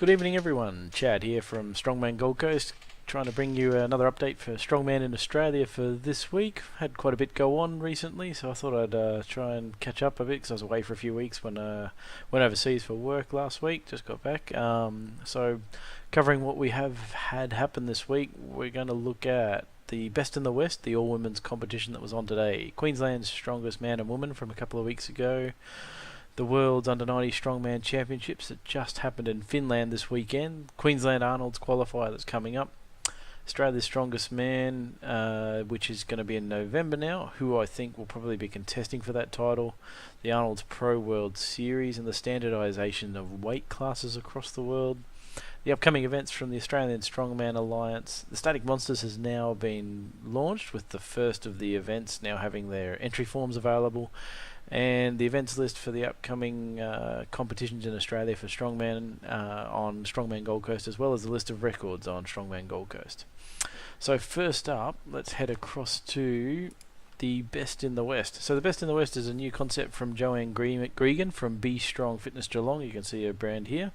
Good evening everyone, Chad here from Strongman Gold Coast, trying to bring you another update for Strongman in Australia for this week. Had quite a bit go on recently, so I thought I'd try and catch up a bit because I was away for a few weeks when went overseas for work last week, just got back. So covering what we have had happen this week, we're going to look at the Best in the West, the all-women's competition that was on today. Queensland's strongest man and woman from a couple of weeks ago. The World's Under 90 Strongman Championships that just happened in Finland this weekend. Queensland Arnold's Qualifier that's coming up. Australia's Strongest Man, which is going to be in November now, who I think will probably be contesting for that title. The Arnold's Pro World Series and the Standardisation of Weight classes across the world. The upcoming events from the Australian Strongman Alliance. The Static Monsters has now been launched, with the first of the events now having their entry forms available. And the events list for the upcoming competitions in Australia for Strongman on Strongman Gold Coast, as well as the list of records on Strongman Gold Coast. So first up, let's head across to the Best in the West. So the Best in the West is a new concept from Joanne Gregan from Be Strong Fitness Geelong. You can see her brand here.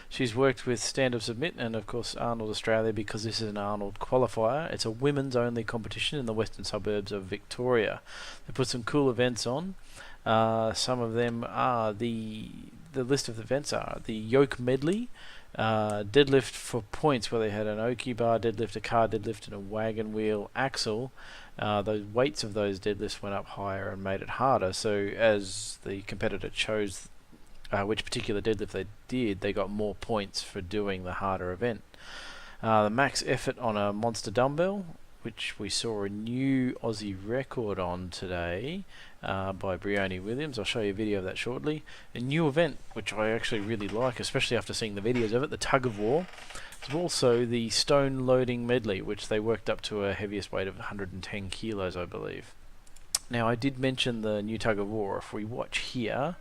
She's worked with Stand Up Submit and of course Arnold Australia, because this is an Arnold qualifier. It's a women's only competition in the western suburbs of Victoria. They put some cool events on. Some of them are the list of events are the yoke medley, deadlift for points, where they had an Oki bar deadlift, a car deadlift and a wagon wheel axle. Those weights of those deadlifts went up higher and made it harder, so as the competitor chose which particular deadlift they did, they got more points for doing the harder event. The max effort on a monster dumbbell, which we saw a new Aussie record on today by Brioni Williams. I'll show you a video of that shortly. A new event, which I actually really like, especially after seeing the videos of it, the Tug of War. There's also the stone loading medley, which they worked up to a heaviest weight of 110 kilos, I believe. Now, I did mention the new Tug of War. If we watch here,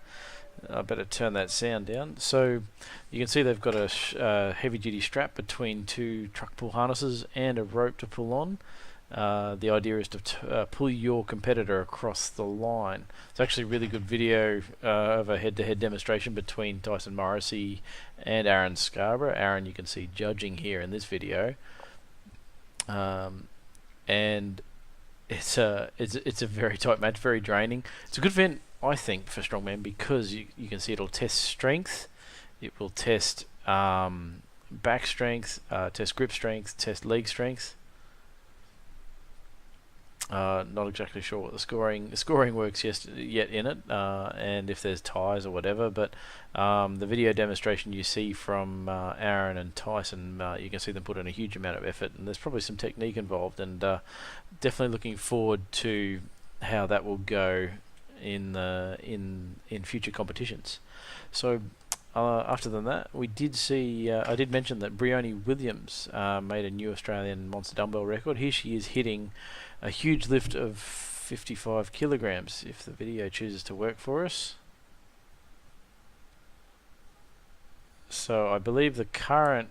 I better turn that sound down. So you can see they've got a heavy-duty strap between two truck pull harnesses and a rope to pull on. The idea is to pull your competitor across the line. It's actually a really good video of a head-to-head demonstration between Tyson Morrissey and Aaron Scarborough. Aaron, you can see judging here in this video, and it's a very tight match, very draining. It's a good event, I think, for Strongman, because you can see it'll test strength, it will test back strength, test grip strength, test leg strength. Not exactly sure what the scoring works yet in it, and if there's ties or whatever, but the video demonstration you see from Aaron and Tyson, you can see them put in a huge amount of effort, and there's probably some technique involved, and definitely looking forward to how that will go in future competitions. So after that, we did see, I did mention that Brioni Williams made a new Australian monster dumbbell record. Here she is hitting a huge lift of 55 kilograms, if the video chooses to work for us. So I believe the current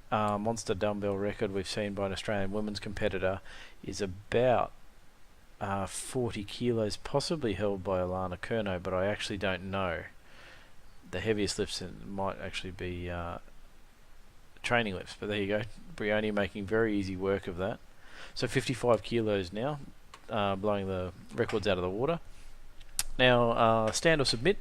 monster dumbbell record we've seen by an Australian women's competitor is about 40 kilos, possibly held by Alana Kerno, but I actually don't know. The heaviest lifts might actually be training lifts, but there you go. Brioni making very easy work of that. So 55 kilos now, blowing the records out of the water. Now, Stand or Submit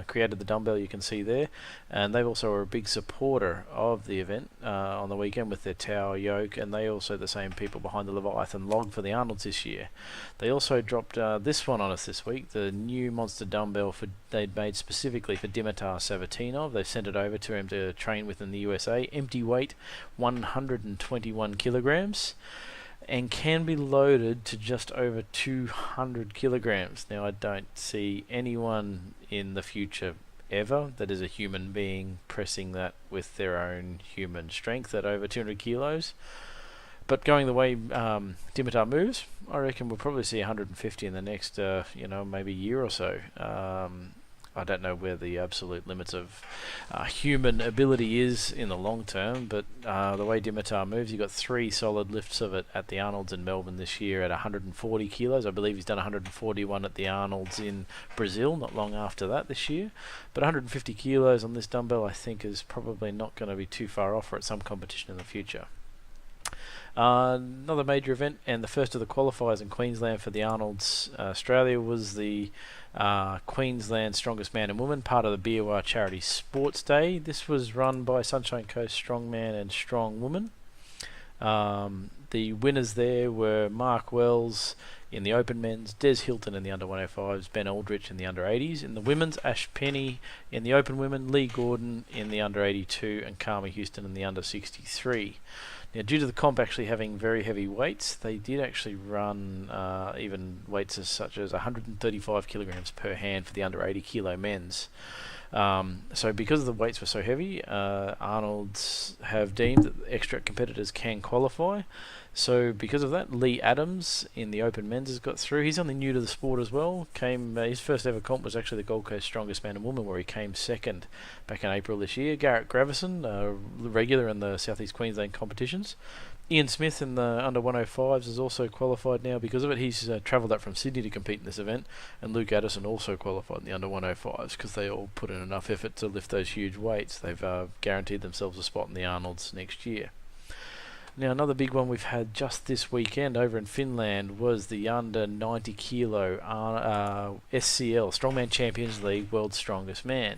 created the dumbbell you can see there, and they also are a big supporter of the event on the weekend with their tower yoke, and they also the same people behind the Leviathan log for the Arnolds this year. They also dropped this one on us this week, the new monster dumbbell they'd made specifically for Dimitar Savatinov. They've sent it over to him to train with in the USA. Empty weight, 121 kilograms. And can be loaded to just over 200 kilograms. Now, I don't see anyone in the future ever that is a human being pressing that with their own human strength at over 200 kilos. But going the way Dimitar moves, I reckon we'll probably see 150 in the next, maybe year or so. I don't know where the absolute limits of human ability is in the long term, but the way Dimitar moves, he got 3 solid lifts of it at the Arnolds in Melbourne this year at 140 kilos. I believe he's done 141 at the Arnolds in Brazil not long after that this year. But 150 kilos on this dumbbell, I think, is probably not going to be too far off for at some competition in the future. Another major event, and the first of the qualifiers in Queensland for the Arnolds Australia, was the Queensland Strongest Man and Woman, part of the BOR Charity Sports Day. This was run by Sunshine Coast Strongman and Strong Woman. The winners there were Mark Wells in the open men's, Des Hilton in the under 105s, Ben Aldrich in the under 80s. In the women's, Ash Penny in the open women, Lee Gordon in the under 82, and Karma Houston in the under 63. Now, due to the comp actually having very heavy weights, they did actually run even weights as such as 135 kilograms per hand for the under 80 kilo men's. So because the weights were so heavy, Arnold's have deemed that extra competitors can qualify. So because of that, Lee Adams in the open men's has got through. He's only new to the sport as well. His first ever comp was actually the Gold Coast Strongest Man and Woman, where he came second back in April this year. Garrett Gravison, regular in the South East Queensland competitions. Ian Smith in the under 105s is also qualified now because of it. He's travelled up from Sydney to compete in this event, and Luke Addison also qualified in the under 105s because they all put in enough effort to lift those huge weights. They've guaranteed themselves a spot in the Arnolds next year. Now, another big one we've had just this weekend over in Finland was the under 90 kilo SCL, Strongman Champions League World's Strongest Man.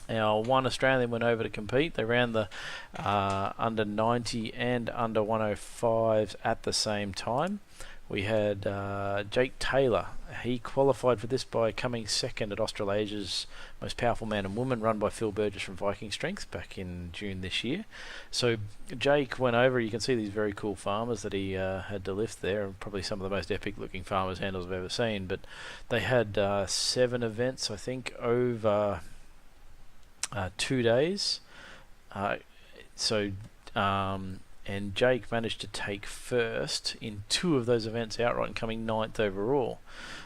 Now, one Australian went over to compete. They ran the under 90 and under 105s at the same time. We had Jake Taylor. He qualified for this by coming second at Australasia's Most Powerful Man and Woman, run by Phil Burgess from Viking Strength back in June this year. So Jake went over. You can see these very cool farmers that he had to lift there, and probably some of the most epic looking farmers handles I've ever seen. But they had 7 events, I think, over 2 days. And Jake managed to take first in 2 of those events outright and coming 9th overall.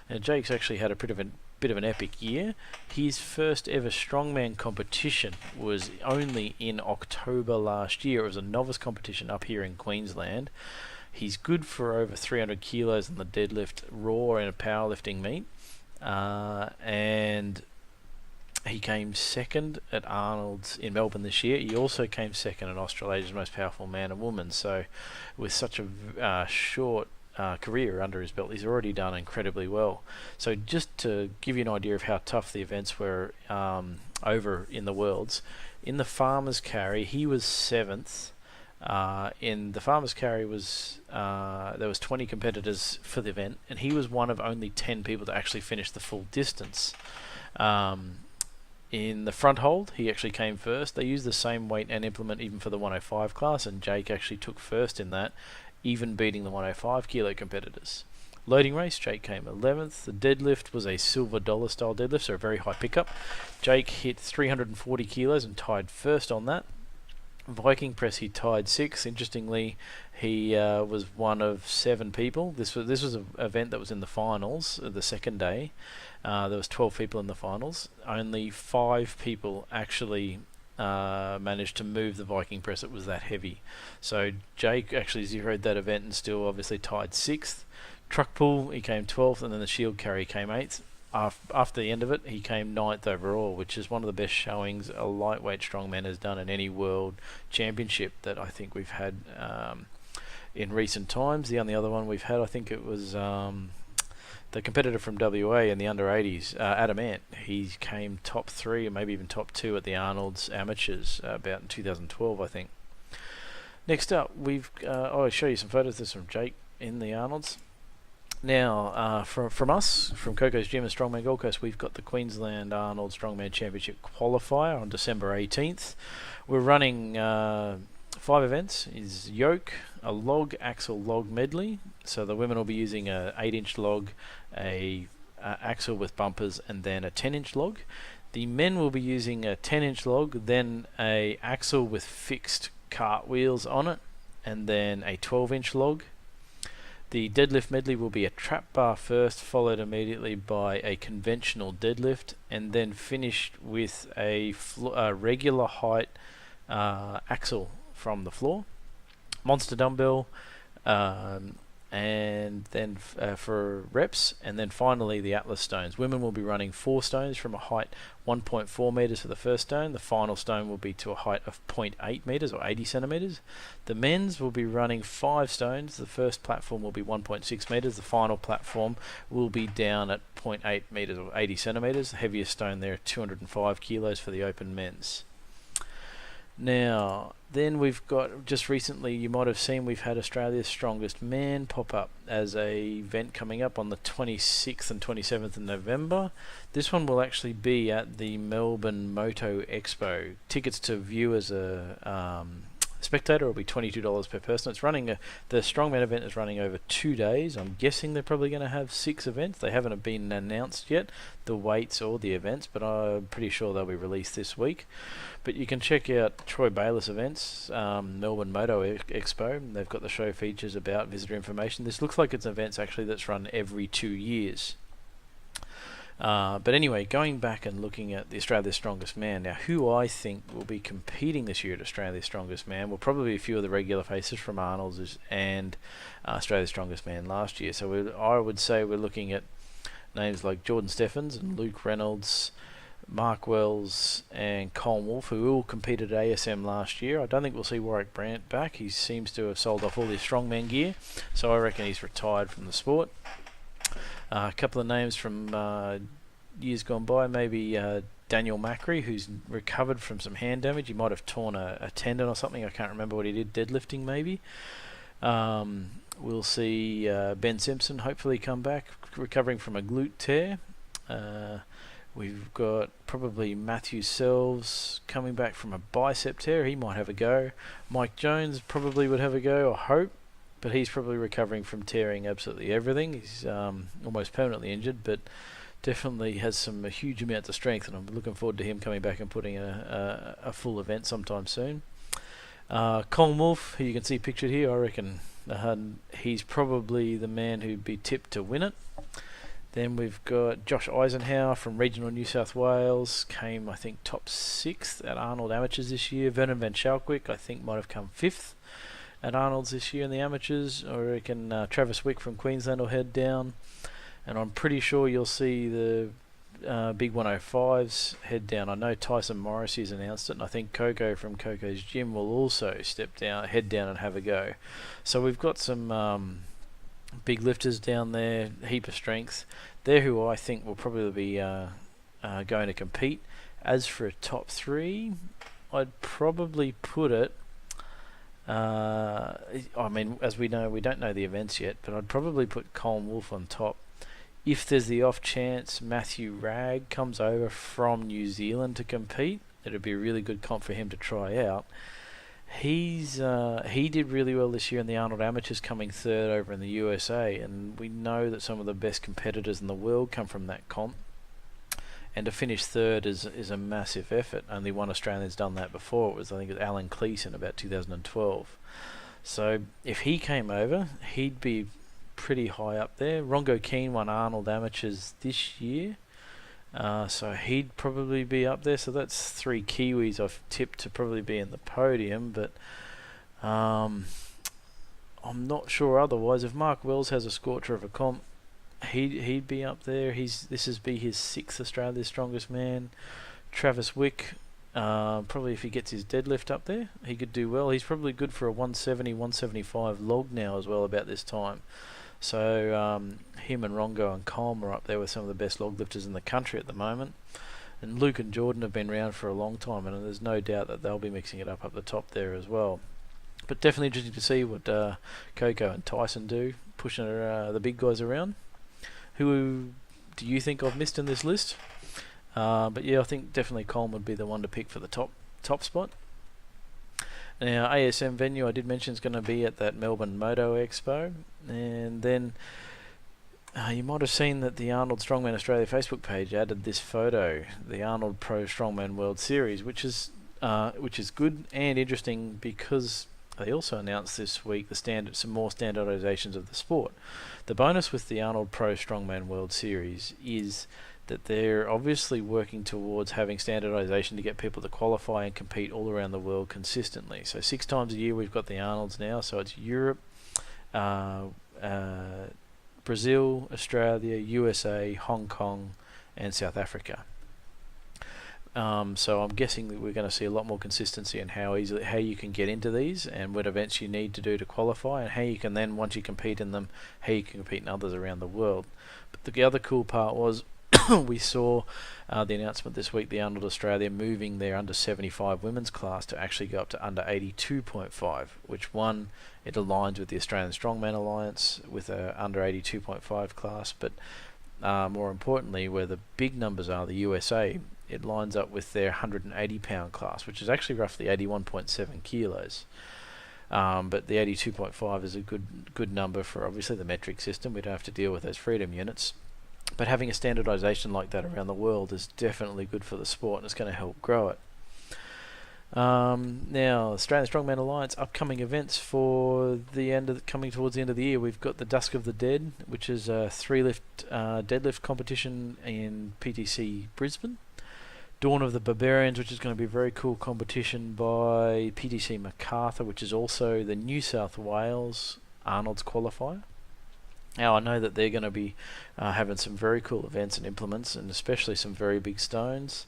Now, Jake's actually had a bit of an epic year. His first ever strongman competition was only in October last year. It was a novice competition up here in Queensland. He's good for over 300 kilos in the deadlift raw in a powerlifting meet. And he came second at Arnold's in Melbourne this year. He also came second at Australia's Most Powerful Man and Woman. So with such a short career under his belt, he's already done incredibly well. So just to give you an idea of how tough the events were over in the Worlds, in the Farmers Carry, he was 7th. In the Farmers Carry there was 20 competitors for the event, and he was one of only 10 people to actually finish the full distance. In the front hold, he actually came first. They used the same weight and implement even for the 105 class, and Jake actually took first in that, even beating the 105 kilo competitors. Loading race, Jake came 11th. The deadlift was a silver dollar style deadlift, so a very high pickup. Jake hit 340 kilos and tied first on that. Viking press, he tied 6th. Interestingly, he was one of 7 people. This was an event that was in the finals, the second day. There was 12 people in the finals. Only 5 people actually managed to move the Viking press. It was that heavy. So Jake actually zeroed that event and still obviously tied 6th. Truck pull, he came 12th, and then the shield carry came 8th. After the end of it, he came 9th overall, which is one of the best showings a lightweight strongman has done in any world championship that I think we've had in recent times. The only other one we've had, I think it was the competitor from WA in the under 80s, Adam Ant. He came top 3 or maybe even top 2 at the Arnold's Amateurs about in 2012, I think. Next up, I'll show you some photos. This from Jake in the Arnold's. Now, from us, from Coco's Gym and Strongman Gold Coast, we've got the Queensland Arnold Strongman Championship Qualifier on December 18th. We're running 5 events. Is yoke, a log, axle, log medley. So the women will be using a 8-inch log, a axle with bumpers, and then a 10-inch log. The men will be using a 10-inch log, then a axle with fixed cart wheels on it, and then a 12-inch log. The deadlift medley will be a trap bar first, followed immediately by a conventional deadlift, and then finished with a regular height axle from the floor, monster dumbbell, and then for reps, and then finally the Atlas stones. Women will be running 4 stones from a height 1.4 meters for the first stone. The final stone will be to a height of 0.8 meters or 80 centimeters. The men's will be running 5 stones. The first platform will be 1.6 meters. The final platform will be down at 0.8 meters or 80 centimeters. The heaviest stone there, 205 kilos for the open men's. Now, then we've got, just recently, you might have seen, we've had Australia's Strongest Man pop up as a event coming up on the 26th and 27th of November. This one will actually be at the Melbourne Moto Expo. Tickets to view as a spectator will be $22 per person. It's running the Strongman event is running over 2 days. I'm guessing they're probably going to have 6 events. They haven't been announced yet, the weights or the events, but I'm pretty sure they'll be released this week. But you can check out Troy Bayliss events, Melbourne Moto Expo. They've got the show features about visitor information. This looks like it's an event actually that's run every 2 years. But anyway, going back and looking at the Australia's Strongest Man, now who I think will be competing this year at Australia's Strongest Man will probably be a few of the regular faces from Arnold's and Australia's Strongest Man last year. So I would say we're looking at names like Jordan Steffens and Luke Reynolds, Mark Wells and Colin Wolfe, who all competed at ASM last year. I don't think we'll see Warwick Brandt back. He seems to have sold off all his strongman gear, so I reckon he's retired from the sport. A couple of names from years gone by, maybe Daniel Macri, who's recovered from some hand damage. He might have torn a tendon or something. I can't remember what he did, deadlifting maybe. We'll see Ben Simpson hopefully come back, recovering from a glute tear. We've got probably Matthew Selves coming back from a bicep tear. He might have a go. Mike Jones probably would have a go, or hope, but he's probably recovering from tearing absolutely everything. He's almost permanently injured, but definitely has a huge amount of strength, and I'm looking forward to him coming back and putting a full event sometime soon. Colin Wolfe, who you can see pictured here, I reckon he's probably the man who'd be tipped to win it. Then we've got Josh Eisenhower from regional New South Wales, came I think top 6th at Arnold Amateurs this year. Vernon Van Schalkwyk I think might have come 5th at Arnold's this year in the amateurs. I reckon Travis Wick from Queensland will head down, and I'm pretty sure you'll see the big 105s head down. I know Tyson Morrissey's announced it, and I think Coco from Coco's Gym will also head down and have a go. So we've got some big lifters down there, heap of strength. They're who I think will probably be going to compete. As for a top 3, I'd probably put it, I mean, as we know, we don't know the events yet, but I'd probably put Colin Wolfe on top. If there's the off chance Matthew Ragg comes over from New Zealand to compete, it'd be a really good comp for him to try out. He did really well this year in the Arnold Amateurs, coming 3rd over in the USA, and we know that some of the best competitors in the world come from that comp, and to finish 3rd is a massive effort. Only one Australian's done that before. It was, I think, Alan Cleese in about 2012. So if he came over, he'd be pretty high up there. Rongo Keane won Arnold Amateurs this year, so he'd probably be up there. So that's 3 Kiwis I've tipped to probably be in the podium, but I'm not sure otherwise. If Mark Wells has a scorcher of a comp, he'd be up there. This would be his 6th Australia's Strongest Man. Travis Wick, probably if he gets his deadlift up there, he could do well. He's probably good for a 170, 175 log now as well about this time. So him and Rongo and Colm are up there with some of the best log lifters in the country at the moment. And Luke and Jordan have been around for a long time, and there's no doubt that they'll be mixing it up the top there as well. But definitely interesting to see what Coco and Tyson do, pushing the big guys around. Who do you think I've missed in this list? But yeah, I think definitely Colm would be the one to pick for the top spot. Now, ASM venue I did mention is going to be at that Melbourne Moto Expo, and then you might have seen that the Arnold Strongman Australia Facebook page added this photo, the Arnold Pro Strongman World Series, which is good and interesting because they also announced this week some more standardizations of the sport. The bonus with the Arnold Pro Strongman World Series is that they're obviously working towards having standardization to get people to qualify and compete all around the world consistently. So 6 times a year we've got the Arnolds now, so it's Europe, Brazil, Australia, USA, Hong Kong and South Africa. So I'm guessing that we're going to see a lot more consistency in how you can get into these and what events you need to do to qualify, and how you can then, once you compete in them, how you can compete in others around the world. But the other cool part was we saw the announcement this week, the Arnold Australia moving their under 75 women's class to actually go up to under 82.5, which it aligns with the Australian Strongman Alliance with a under 82.5 class, but more importantly, where the big numbers are, the USA, it lines up with their 180 pound class, which is actually roughly 81.7 kilos. But the 82.5 is a good number for obviously the metric system. We don't have to deal with those freedom units. But having a standardization like that around the world is definitely good for the sport, and it's going to help grow it. Now, Australian Strongman Alliance upcoming events for coming towards the end of the year. We've got the Dusk of the Dead, which is a 3-lift deadlift competition in PTC Brisbane. Dawn of the Barbarians, which is going to be a very cool competition by PTC Macarthur, which is also the New South Wales Arnold's qualifier. Now, I know that they're going to be having some very cool events and implements, and especially some very big stones.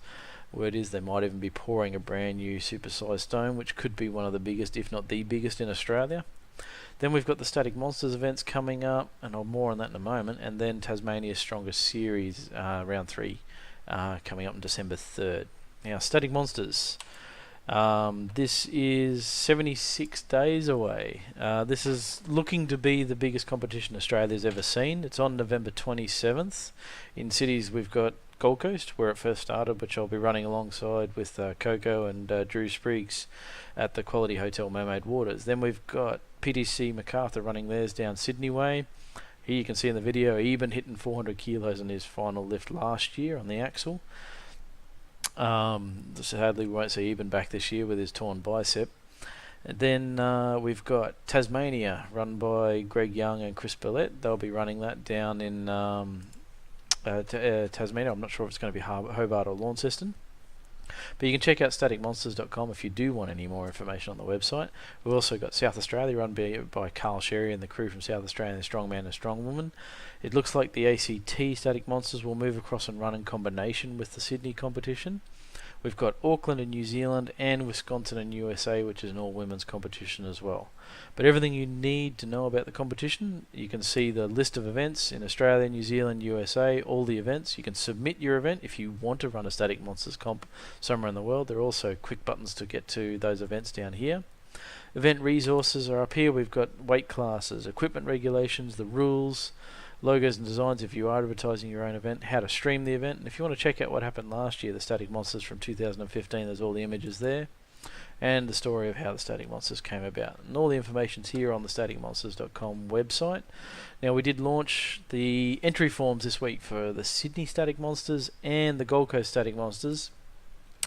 Word is they might even be pouring a brand new supersized stone, which could be one of the biggest, if not the biggest, in Australia. Then we've got the Static Monsters events coming up, and I'll more on that in a moment. And then Tasmania's Strongest Series round 3 coming up on December 3rd. Now, Static Monsters. This is 76 days away. This is looking to be the biggest competition Australia's ever seen. It's on November 27th. In cities we've got Gold Coast, where it first started, which I'll be running alongside with Coco and Drew Spriggs at the Quality Hotel Mermaid Waters. Then we've got PTC Macarthur running theirs down Sydney way. Here you can see in the video Eben hitting 400 kilos in his final lift last year on the axle. Sadly we won't see Eben back this year with his torn bicep. And then we've got Tasmania, run by Greg Young and Chris Billette. They'll be running that down in Tasmania. I'm not sure if it's going to be Hobart or Launceston. But you can check out staticmonsters.com if you do want any more information on the website. We've also got South Australia, run by Carl Sherry and the crew from South Australian Strongman and Strongwoman. It looks like the ACT Static Monsters will move across and run in combination with the Sydney competition. We've got Auckland and New Zealand and Wisconsin and USA, which is an all-women's competition as well. But everything you need to know about the competition, you can see the list of events in Australia, New Zealand, USA, all the events. You can submit your event if you want to run a Static Monsters comp somewhere in the world. There are also quick buttons to get to those events down here. Event resources are up here. We've got weight classes, equipment regulations, the rules, logos and designs if you are advertising your own event, how to stream the event, and if you want to check out what happened last year, the Static Monsters from 2015, there's all the images there, and the story of how the Static Monsters came about. And all the information's here on the staticmonsters.com website. Now, we did launch the entry forms this week for the Sydney Static Monsters and the Gold Coast Static Monsters,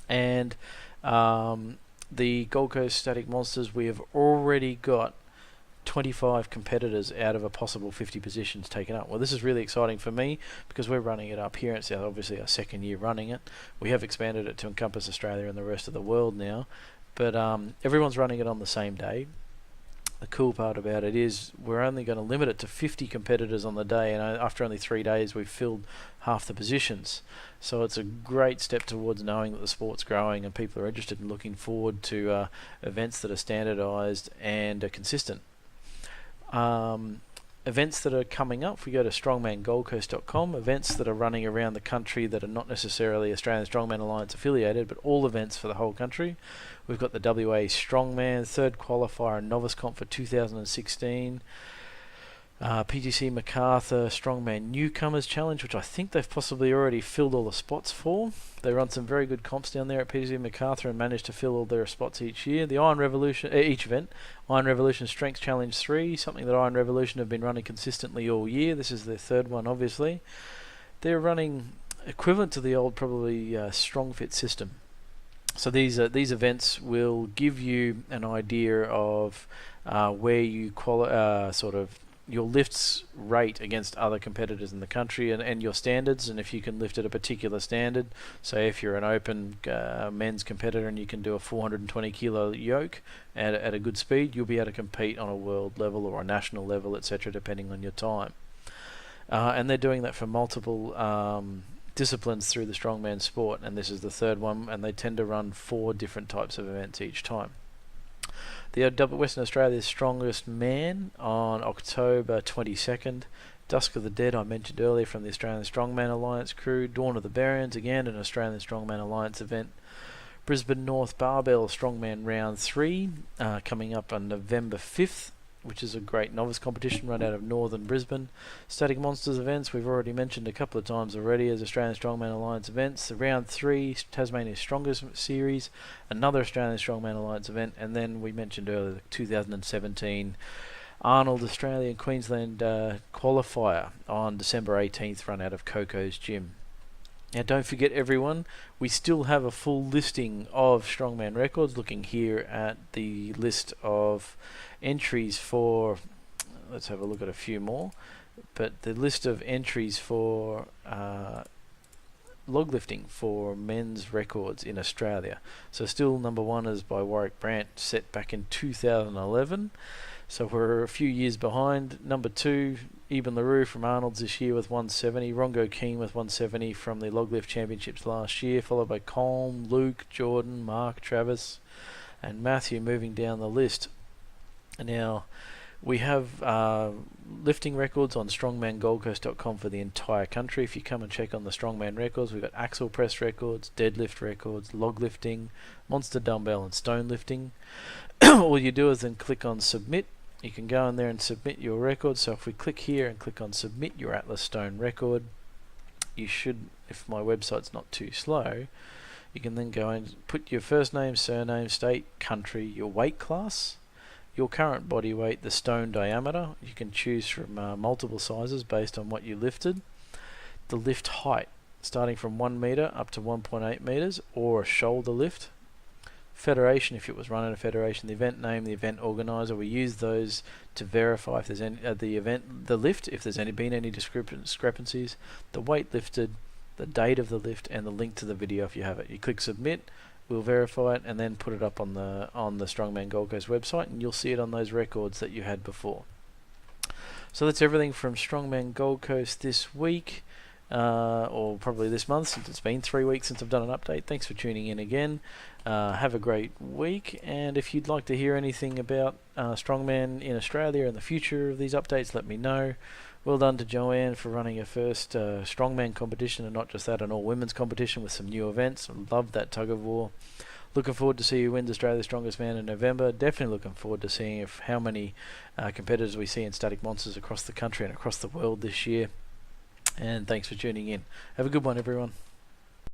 and the Gold Coast Static Monsters, we have already got 25 competitors out of a possible 50 positions taken up. Well, this is really exciting for me because we're running it up here. It's obviously our second year running it. We have expanded it to encompass Australia and the rest of the world now, but everyone's running it on the same day. The cool part about it is we're only going to limit it to 50 competitors on the day, and after only 3 days we've filled half the positions. So it's a great step towards knowing that the sport's growing and people are interested in looking forward to events that are standardized and are consistent. Events that are coming up, if we go to strongmangoldcoast.com, events that are running around the country that are not necessarily Australian Strongman Alliance affiliated, but all events for the whole country. We've got the WA Strongman, third qualifier and novice comp for 2016. PTC Macarthur Strongman Newcomers Challenge, which I think they've possibly already filled all the spots for. They run some very good comps down there at PTC Macarthur and manage to fill all their spots each year. The Iron Revolution, each event, Iron Revolution Strength Challenge 3, something that Iron Revolution have been running consistently all year. This is their third one, obviously. They're running equivalent to the old, probably Strong Fit system. So these events will give you an idea of where you sort of your lifts rate against other competitors in the country, and your standards, and if you can lift at a particular standard. So if you're an open men's competitor and you can do a 420 kilo yoke at a good speed, you'll be able to compete on a world level or a national level, etc., depending on your time. And they're doing that for multiple disciplines through the strongman sport, and this is the third one, and they tend to run 4 different types of events each time. The Western Australia's Strongest Man on October 22nd. Dusk of the Dead, I mentioned earlier, from the Australian Strongman Alliance crew. Dawn of the Baryons, again an Australian Strongman Alliance event. Brisbane North Barbell Strongman Round 3 coming up on November 5th, which is a great novice competition run out of northern Brisbane. Static Monsters events, we've already mentioned a couple of times already as Australian Strongman Alliance events. The Round 3 Tasmania Strongest Series, another Australian Strongman Alliance event, and then we mentioned earlier the 2017 Arnold Australia and Queensland Qualifier on December 18th, run out of Coco's Gym. Now don't forget everyone, we still have a full listing of strongman records. Looking here at the list of entries for, let's have a look at a few more, but the list of entries for log lifting for men's records in Australia. So still number 1 is by Warwick Brandt, set back in 2011. So we're a few years behind. Number 2, Eben LaRue from Arnold's this year with 170. Rongo Keane with 170 from the Log Lift Championships last year, followed by Colm, Luke, Jordan, Mark, Travis, and Matthew moving down the list. Now, we have lifting records on strongmangoldcoast.com for the entire country. If you come and check on the strongman records, we've got axle press records, deadlift records, log lifting, monster dumbbell, and stone lifting. All you do is then click on submit. You can go in there and submit your record. So if we click here and click on submit your Atlas Stone record, you should, if my website's not too slow, you can then go and put your first name, surname, state, country, your weight class, your current body weight, the stone diameter. You can choose from multiple sizes based on what you lifted. The lift height, starting from 1 meter up to 1.8 meters, or a shoulder lift. Federation, if it was run in a federation. The event name, the event organizer. We use those to verify if there's any the lift, if there's been any discrepancies. The weight lifted, the date of the lift, and the link to the video if you have it. You click submit, we'll verify it, and then put it up on the Strongman Gold Coast website, and you'll see it on those records that you had before. So that's everything from Strongman Gold Coast this week, or probably this month, since it's been 3 weeks since I've done an update. Thanks for tuning in again. Have a great week, and if you'd like to hear anything about Strongman in Australia and the future of these updates, let me know. Well done to Joanne for running her first Strongman competition, and not just that, an all-women's competition with some new events. I love that Tug of War. Looking forward to see who wins Australia's Strongest Man in November. Definitely looking forward to seeing how many competitors we see in Static Monsters across the country and across the world this year. And thanks for tuning in. Have a good one, everyone.